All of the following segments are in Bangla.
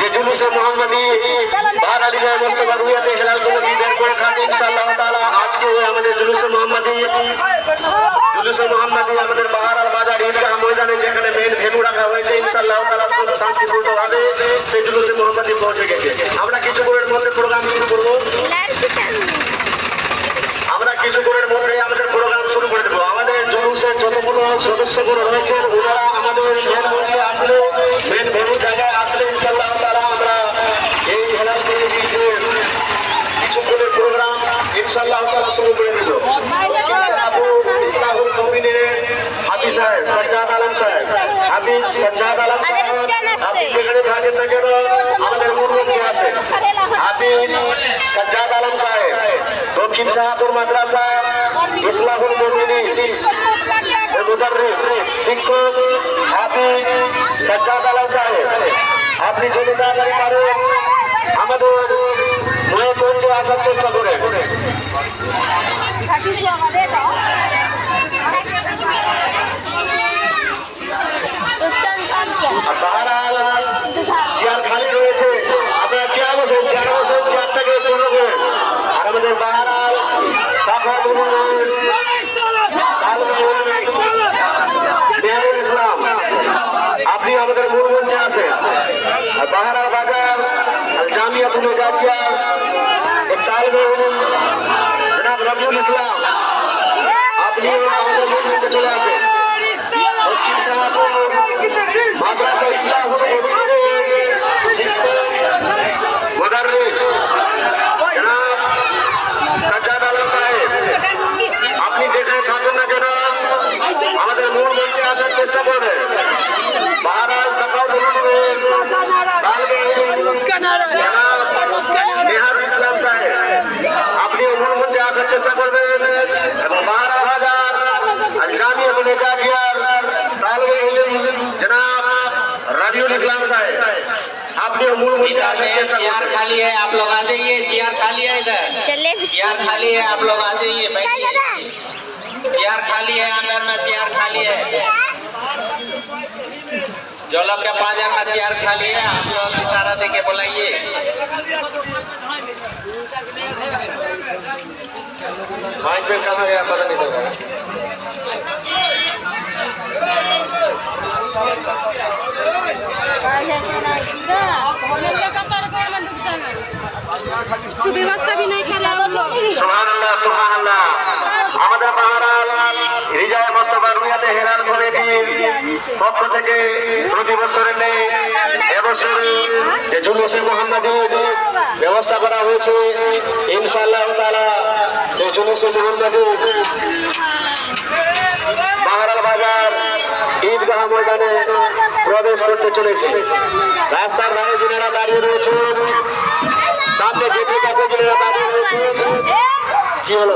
যে জুলুসে মোহাম্মদী বাহার আলী গায়ে মোস্তফা রুইয়াতে হেলাল কমিটি বের করে থাকে ইনশাআল্লাহ তাআলা। আজকে আমাদের জুলুসে মোহাম্মদী আমাদের বাহারাল বাজার ঈদগাহ ময়দানে যেখানে মেন ভেন্যু রাখা হয়েছে ইনশাআল্লাহ তাআলা শান্তিপূর্ণভাবে সেই জুলুসে মোহাম্মদী পৌঁছে গেছে। আমরা কিছুক্ষণের মধ্যে প্রোগ্রাম শুরু করবো। আমাদের প্রোগ্রাম শুরু করে দেবো। আমাদের জুলুসের যতগুলো সদস্যগুলো রয়েছেন ওনারা আমাদের মেন মঞ্চে আসলে মেন ভেন্যু জায়গায় আসলে ইনশাআল্লাহ তাআলা আমরা এই হেলাল কমিটির কিছুক্ষণের প্রোগ্রাম ইনশাআল্লাহ তাআলা শুরু করে দেবো। হাফিজ সাহেব সজ্জাদ আলম সাহেব আপনি যেখানে থাকেন না কেন আমাদের মূল মঞ্চে আছেন। হাফিজ সজ্জাদ আলম সাহেব দক্ষিণ শাহপুর মাদ্রাসা ইসলাহুল মুমিনিন মুদাররিস শিক্ষক হাফিজ সজ্জাদ আলম সাহেব আপনি যদি তাড়াতাড়ি পারেন আমাদের মূল মঞ্চে আসার চেষ্টা করেন। চেয়ার খালি রয়েছে, আপনারা চেয়ার বসেন, চেয়ারটাকে পূর্ণ করেন। আর আমাদের বাহারাল ইসলাম আপনি আমাদের মূল মঞ্চে আছেন। বাহারাল বাজার জামিয়াতুল গাজিয়া জনাব রবিউল ইসলাম আপনি আমাদের মূল মঞ্চে চলে আসেন। মাদ্রাসা ইসলাম মুদাররিস জনাব সজ্জাদ আলম সাহেব আপনি যেখানে থাকেন না কেন আমাদের মূল মঞ্চে আসার চেষ্টা করবেন। বাহারাল সাফাউল নেহারুল ইসলাম সাহেব আপনিও মূল মঞ্চে আসার চেষ্টা করবেন এবং বাহারাল বাজার জামিয়াতুল গাজিয়ার जनाब रबीउल इस्लाम साहब आपने मूल चेयर खाली है, आप लोग आ जाइए। चेयर खाली है इधर, चेयर खाली है, आप लोग आ जाइए बैठिए। चेयर खाली है, अंदर में चेयर खाली है। जो लोग के 5 में चेयर खाली है आप लोग इशारा दे के बुलाइए। माइक पे कहाँ गया पता नहीं चला। व्यवस्था भी नहीं खेला सुबहानाल्लाह सुबहानाल्लाह আমাদের বাহারাল রিজায়ে মোস্তফা রুইয়াতে হেলাল কমিটির পক্ষ থেকে প্রতি বছরের নেই এবছর যে জুলুসে মোহাম্মদীর ব্যবস্থা করা হয়েছে ইনশাআল্লাহ তাআলা সেই জুলুসে মোহাম্মদী বাহারাল বাজার ঈদগাহ ময়দানে প্রবেশ করতে চলেছে। রাস্তার ধারে যিনারা দাঁড়িয়ে রয়েছেন, সামনে গেটের কাছে যিনারা দাঁড়িয়ে রয়েছেন, কি হলো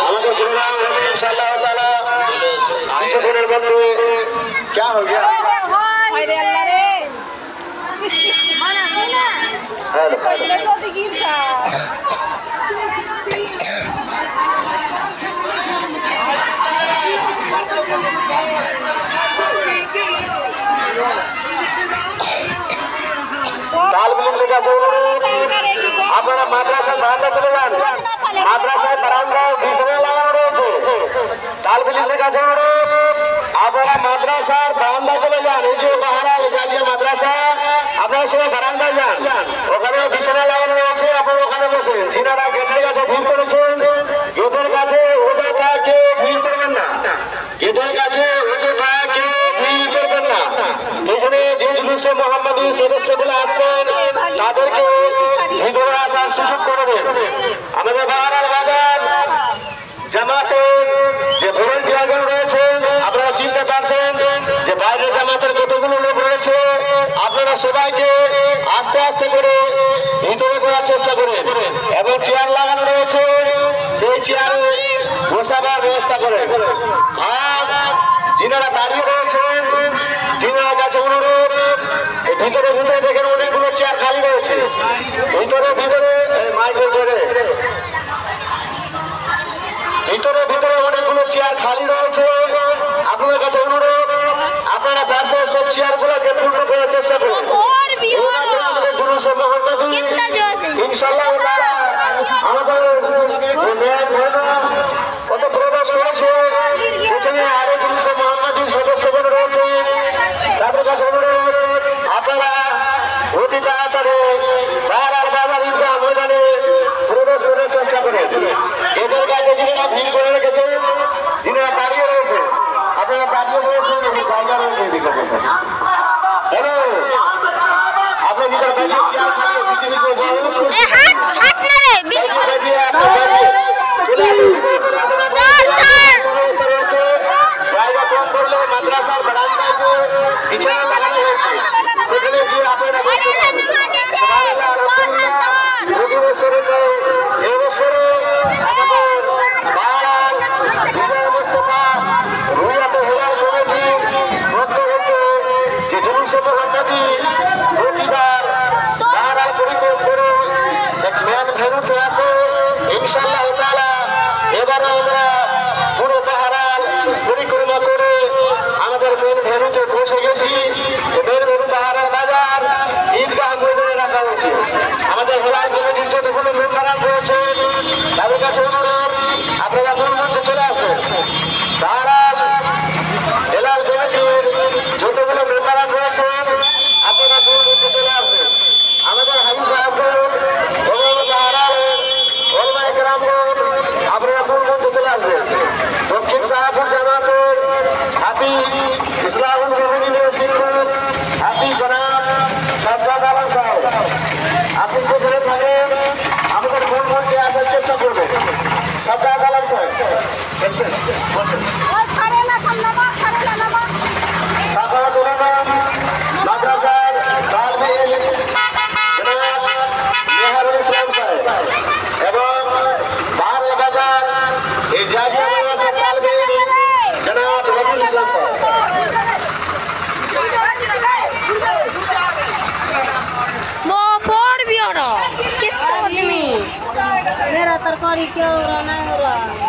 আমাদের প্রোগ্রাম হবে ইনশাআল্লাহ তাআলা কিছুক্ষণের মধ্যে। क्या हो गया আপনারা মাদ্রাসার বারান্দা চলে যান। মাদ্রাসায় বারান্দায় বিছানা লাগানো রয়েছে। তালবিলিদের কাছে আপনারা মাদ্রাসার বারান্দা চলে যান। এই যে বাহারাল গাজিয়া মাদ্রাসা আপনারা সবাই বারান্দায় যান, ওখানে বিছানা লাগানো রয়েছে, আপনারা ওখানে বসেন। যিনারা গেটের কাছে ভিড় করেছেন গেটের কাছে অযথা কেউ ভিড় করবেন না, গেটের কাছে অযথা কেউ ভিড় করবেন না। এখানে যে জুলুসে মোহাম্মদী সদস্যগুলো আসছেন তাদেরকে ভিতরে আসার সুযোগ করে দেন। আমাদের বাহারাল বাজার জামাতের যে ভলেন্টিয়ারগুলো রয়েছে আপনারা চিনতে পারছেন যে বাইরের জামাতের কতগুলো লোক রয়েছে। আপনারা সবাইকে আস্তে আস্তে করে ভিতরে করার চেষ্টা করেন এবং চেয়ার লাগানো রয়েছে সেই চেয়ারে বসাবার ব্যবস্থা করেন। আর যিনারা দাঁড়িয়ে রয়েছেন তিনার কাছে অনুরোধ ভিতরে ভিতরে দেখেন অনেকগুলো চেয়ার খালি রয়েছে। ভিতরে মাইকের ধরে ভিতরে অনেকগুলো ইনশাআল্লাহ তাআলা আমাদের কত প্রবেশ করেছে পেছনে আরো 200 মোহাম্মদীর সদস্যগণ রয়েছে তাদের কাছে অনুরোধ আপনারা অতি তাড়াতাড়ি বাহারাল বাজার ঈদগাহ ময়দানে প্রবেশ করার চেষ্টা করেন। এদের কাছে যিনারা ভিড় করে রেখেছে যিনারা দাঁড়িয়ে রয়েছে আপনারা দাঁড়িয়ে রয়েছেন জায়গা রয়েছে এদিকে বসে হ্যালো আপনি যেটা দাঁড়িয়ে চেয়ার খালি বিজেপি করে জায়গা কম করলে মাদ্রাসার বারান্দায় বিছানা লাগানো হয়েছে সেখানে গিয়ে আপনারা এবছরে আমাদের বাহারাল বিজয় মোস্তফা রুইয়াতে হেলাল কমিটি মধ্য হতে যে জুলুসে মোহাম্মদী প্রতিবার বাহারাল পরিকল্পনা করে এক ম্যান ভেনুতে আছে ইনশাআল্লাহ তাআলা এবারে আমরা পুরো বাহারাল পরিক্রমা করে আমাদের মেন ভেনুতে পৌঁছে গেছি। মেন ভেনু বাহারাল বাজার ঈদগাহ ময়দানে রাখা হয়েছে। আমাদের হেলাল কমিটির যতগুলো মেম্বাররা রয়েছে তাদের কাছে অনুরোধ আপনারা মূল মঞ্চে চলে আসবেন। বাহারাল হেলাল কমিটির যতগুলো মেম্বাররা রয়েছে আপনারা মূল মঞ্চে চলে আসবেন। আমাদের হাজি সাহেবগণ এবং বাহারালের ওলামায়ে কেরামগণ আপনারা মূল মঞ্চে চলে আসবেন। দক্ষিণ শাহপুর জামাতের হাফিজ ইসলাহুল মুমিনিনের শিক্ষক হাফিজ জনাব সাজ্জাদ আলম সাহেব আপনি যেখানে থাকেন আমাদের মূল মঞ্চে আসার চেষ্টা করবেন। সাজ্জাদ আলম সাহেব সাফায়াত উলামা মাদ্রাসার তালিবে ইলম জনাব মেহরুল ইসলাম সাহেব এবং বাহারাল বাজার এই জাজিয়া মাদ্রাসার তালিবে ইলম জনাব রবিউল ইসলাম সাহেব पड़ भी और कितना आदमी मेरा तरकारी क्या हो रहा नहीं हो रहा